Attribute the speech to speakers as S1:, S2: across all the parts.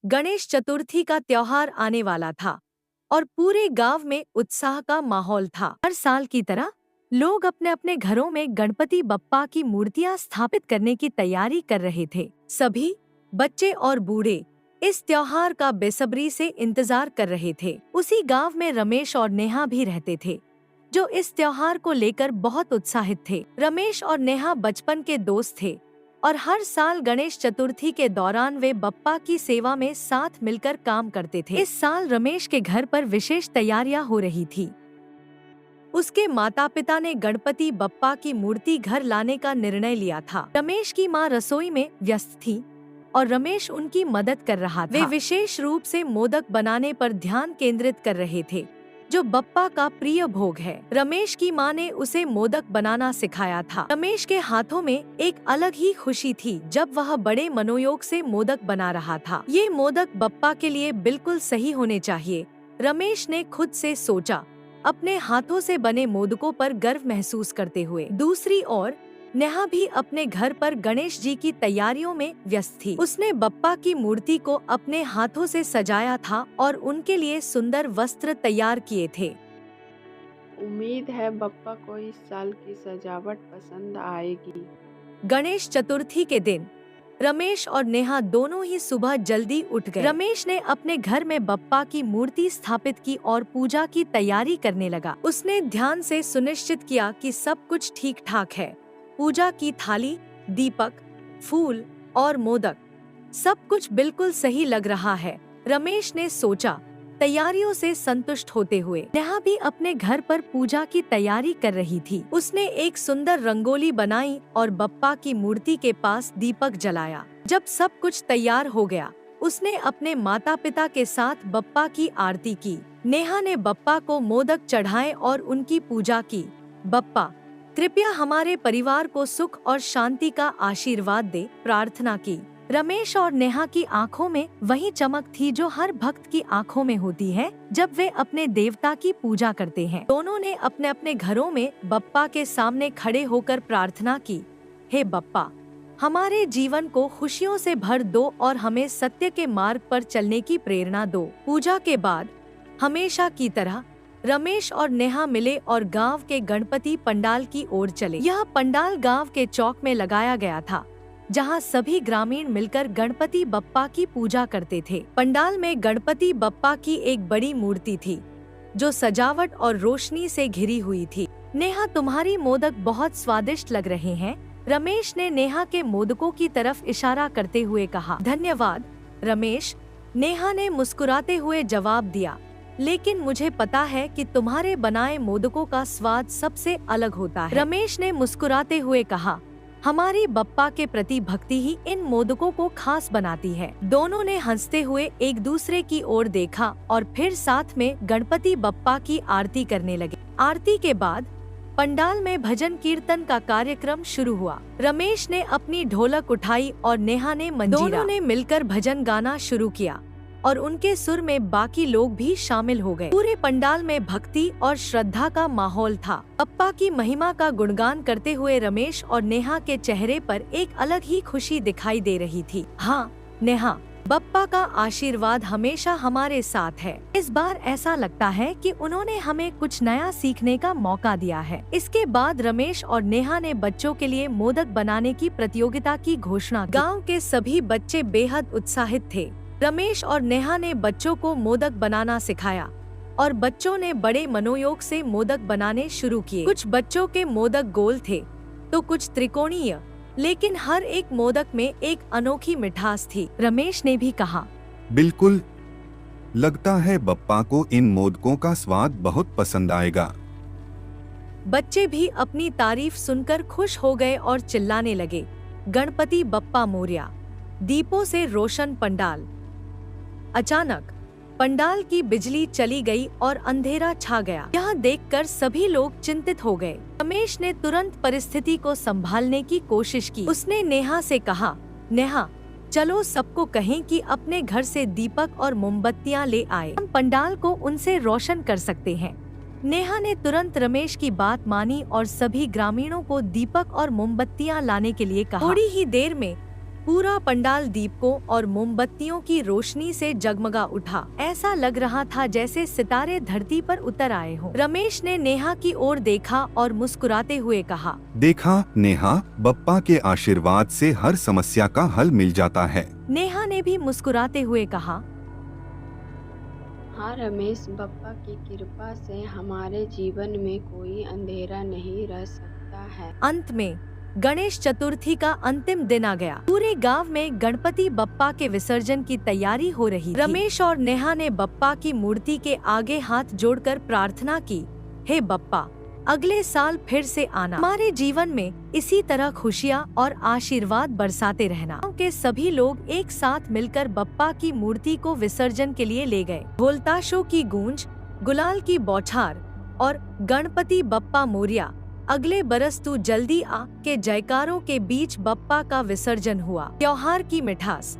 S1: गणेश चतुर्थी का त्योहार आने वाला था और पूरे गांव में उत्साह का माहौल था। हर साल की तरह लोग अपने अपने घरों में गणपति बप्पा की मूर्तियां स्थापित करने की तैयारी कर रहे थे। सभी बच्चे और बूढ़े इस त्योहार का बेसब्री से इंतजार कर रहे थे। उसी गांव में रमेश और नेहा भी रहते थे, जो इस त्योहार को लेकर बहुत उत्साहित थे। रमेश और नेहा बचपन के दोस्त थे और हर साल गणेश चतुर्थी के दौरान वे बप्पा की सेवा में साथ मिलकर काम करते थे। इस साल रमेश के घर पर विशेष तैयारियां हो रही थी। उसके माता पिता ने गणपति बप्पा की मूर्ति घर लाने का निर्णय लिया था। रमेश की मां रसोई में व्यस्त थी और रमेश उनकी मदद कर रहा था। वे विशेष रूप से मोदक बनाने पर ध्यान केंद्रित कर रहे थे, जो बप्पा का प्रिय भोग है। रमेश की मां ने उसे मोदक बनाना सिखाया था। रमेश के हाथों में एक अलग ही खुशी थी जब वह बड़े मनोयोग से मोदक बना रहा था। ये मोदक बप्पा के लिए बिल्कुल सही होने चाहिए, रमेश ने खुद से सोचा, अपने हाथों से बने मोदकों पर गर्व महसूस करते हुए। दूसरी ओर नेहा भी अपने घर पर गणेश जी की तैयारियों में व्यस्त थी। उसने बप्पा की मूर्ति को अपने हाथों से सजाया था और उनके लिए सुंदर वस्त्र तैयार किए थे।
S2: उम्मीद है बप्पा को इस साल की सजावट पसंद आएगी।
S1: गणेश चतुर्थी के दिन रमेश और नेहा दोनों ही सुबह जल्दी उठ गए। रमेश ने अपने घर में बप्पा की मूर्ति स्थापित की और पूजा की तैयारी करने लगा। उसने ध्यान से सुनिश्चित किया कि सब कुछ ठीक ठाक है। पूजा की थाली, दीपक, फूल और मोदक, सब कुछ बिल्कुल सही लग रहा है, रमेश ने सोचा, तैयारियों से संतुष्ट होते हुए। नेहा भी अपने घर पर पूजा की तैयारी कर रही थी। उसने एक सुंदर रंगोली बनाई और बप्पा की मूर्ति के पास दीपक जलाया। जब सब कुछ तैयार हो गया, उसने अपने माता पिता के साथ बप्पा की आरती की। नेहा ने बप्पा को मोदक चढ़ाए और उनकी पूजा की। बप्पा, कृपया हमारे परिवार को सुख और शांति का आशीर्वाद दे, प्रार्थना की। रमेश और नेहा की आंखों में वही चमक थी जो हर भक्त की आंखों में होती है जब वे अपने देवता की पूजा करते हैं। दोनों ने अपने अपने घरों में बप्पा के सामने खड़े होकर प्रार्थना की, हे बप्पा, हमारे जीवन को खुशियों से भर दो और हमें सत्य के मार्ग पर चलने की प्रेरणा दो। पूजा के बाद हमेशा की तरह रमेश और नेहा मिले और गांव के गणपति पंडाल की ओर चले। यह पंडाल गांव के चौक में लगाया गया था, जहां सभी ग्रामीण मिलकर गणपति बप्पा की पूजा करते थे। पंडाल में गणपति बप्पा की एक बड़ी मूर्ति थी, जो सजावट और रोशनी से घिरी हुई थी। नेहा, तुम्हारी मोदक बहुत स्वादिष्ट लग रहे हैं, रमेश ने नेहा के मोदकों की तरफ इशारा करते हुए कहा। धन्यवाद रमेश, नेहा ने मुस्कुराते हुए जवाब दिया, लेकिन मुझे पता है कि तुम्हारे बनाए मोदकों का स्वाद सबसे अलग होता है। रमेश ने मुस्कुराते हुए कहा, हमारी बप्पा के प्रति भक्ति ही इन मोदकों को खास बनाती है। दोनों ने हंसते हुए एक दूसरे की ओर देखा और फिर साथ में गणपति बप्पा की आरती करने लगे। आरती के बाद पंडाल में भजन कीर्तन का कार्यक्रम शुरू हुआ। रमेश ने अपनी ढोलक उठाई और नेहा ने मंजीरा। दोनों ने मिलकर भजन गाना शुरू किया और उनके सुर में बाकी लोग भी शामिल हो गए। पूरे पंडाल में भक्ति और श्रद्धा का माहौल था। बप्पा की महिमा का गुणगान करते हुए रमेश और नेहा के चेहरे पर एक अलग ही खुशी दिखाई दे रही थी। हाँ नेहा, बप्पा का आशीर्वाद हमेशा हमारे साथ है। इस बार ऐसा लगता है कि उन्होंने हमें कुछ नया सीखने का मौका दिया है। इसके बाद रमेश और नेहा ने बच्चों के लिए मोदक बनाने की प्रतियोगिता की घोषणा की। गाँव के सभी बच्चे बेहद उत्साहित थे। रमेश और नेहा ने बच्चों को मोदक बनाना सिखाया और बच्चों ने बड़े मनोयोग से मोदक बनाने शुरू किए। कुछ बच्चों के मोदक गोल थे तो कुछ त्रिकोणीय, लेकिन हर एक मोदक में एक अनोखी मिठास थी। रमेश ने भी कहा,
S3: बिल्कुल, लगता है बप्पा को इन मोदकों का स्वाद बहुत पसंद आएगा।
S1: बच्चे भी अपनी तारीफ सुनकर खुश हो गए और चिल्लाने लगे, गणपति बप्पा मोरया। दीपों से रोशन पंडाल। अचानक पंडाल की बिजली चली गई और अंधेरा छा गया। यह देखकर सभी लोग चिंतित हो गए। रमेश ने तुरंत परिस्थिति को संभालने की कोशिश की। उसने नेहा से कहा, नेहा, चलो सबको कहें कि अपने घर से दीपक और मोमबत्तियां ले आए। हम पंडाल को उनसे रोशन कर सकते हैं। नेहा ने तुरंत रमेश की बात मानी और सभी ग्रामीणों को दीपक और मोमबत्तियां लाने के लिए कहा। थोड़ी ही देर में पूरा पंडाल दीपकों और मोमबत्तियों की रोशनी से जगमगा उठा। ऐसा लग रहा था जैसे सितारे धरती पर उतर आए हों। रमेश ने नेहा की ओर देखा और मुस्कुराते हुए कहा,
S3: देखा नेहा, बप्पा के आशीर्वाद से हर समस्या का हल मिल जाता है।
S1: नेहा ने भी मुस्कुराते हुए कहा,
S2: हाँ रमेश, बप्पा की कृपा से हमारे जीवन में कोई अंधेरा नहीं रह सकता है।
S1: अंत में गणेश चतुर्थी का अंतिम दिन आ गया। पूरे गांव में गणपति बप्पा के विसर्जन की तैयारी हो रही थी। रमेश और नेहा ने बप्पा की मूर्ति के आगे हाथ जोड़कर प्रार्थना की, हे बप्पा, अगले साल फिर से आना, हमारे जीवन में इसी तरह खुशियाँ और आशीर्वाद बरसाते रहना। गांव के सभी लोग एक साथ मिलकर बप्पा की मूर्ति को विसर्जन के लिए ले गए। ढोल-ताशों की गूंज, गुलाल की बौछार और गणपति बप्पा मोरिया, अगले बरस तू जल्दी आ के जयकारों के बीच बप्पा का विसर्जन हुआ। त्योहार की मिठास।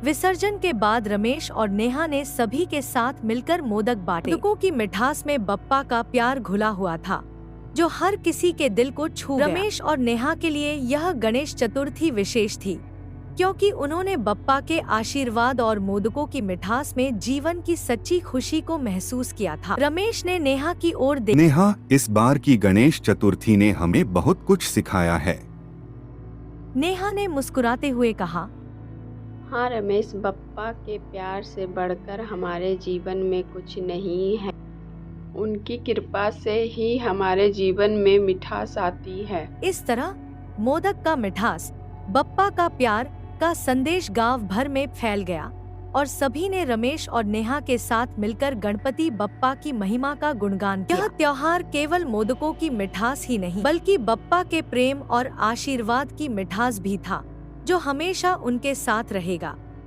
S1: विसर्जन के बाद रमेश और नेहा ने सभी के साथ मिलकर मोदक बांटे। मोदकों की मिठास में बप्पा का प्यार घुला हुआ था, जो हर किसी के दिल को छू गया। रमेश और नेहा के लिए यह गणेश चतुर्थी विशेष थी, क्योंकि उन्होंने बप्पा के आशीर्वाद और मोदकों की मिठास में जीवन की सच्ची खुशी को महसूस किया था। रमेश ने नेहा की ओर देखा।
S3: नेहा, इस बार की गणेश चतुर्थी ने हमें बहुत कुछ सिखाया है।
S1: नेहा ने मुस्कुराते हुए कहा,
S2: हाँ रमेश, बप्पा के प्यार से बढ़कर हमारे जीवन में कुछ नहीं है। उनकी कृपा से ही हमारे जीवन में मिठास आती है।
S1: इस तरह मोदक का मिठास, बप्पा का प्यार का संदेश गांव भर में फैल गया और सभी ने रमेश और नेहा के साथ मिलकर गणपति बप्पा की महिमा का गुणगान किया। यह त्योहार केवल मोदकों की मिठास ही नहीं, बल्कि बप्पा के प्रेम और आशीर्वाद की मिठास भी था, जो हमेशा उनके साथ रहेगा।